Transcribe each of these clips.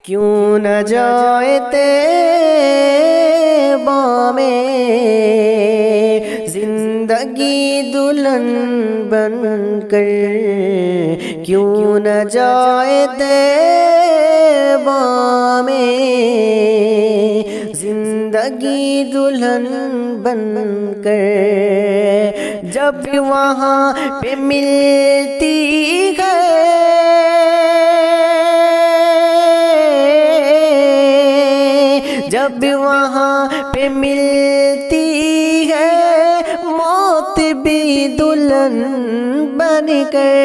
کیوں نہ جائے طیبہ میں زندگی دلہن بن کر، کیوں نہ جائے طیبہ میں زندگی دلہن بن کر، جب وہاں پہ ملتی ہے جب وہاں پہ ملتی ہے موت بھی دلہن بن کر،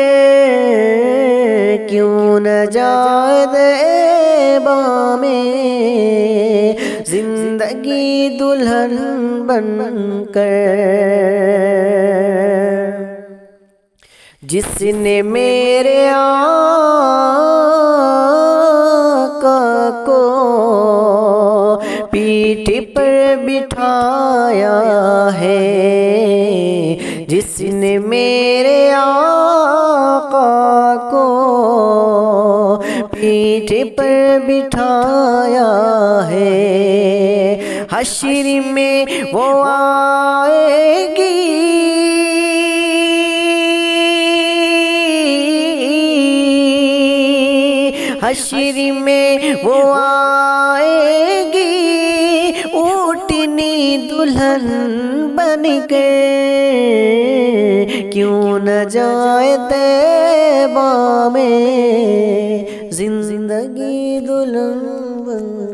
کیوں نہ جائے طیبہ میں زندگی دلہن بن کر۔ جس نے میرے آقا کو پیٹھ پر بٹھایا ہے، جس نے میرے آقا کو پیٹھ پر بٹھایا ہے، حشر میں وہ آئے گی حشر میں وہ آئے گی اونٹنی دلہن بن کے، کیوں نہ جائے طیبہ میں زندگی دلہن بن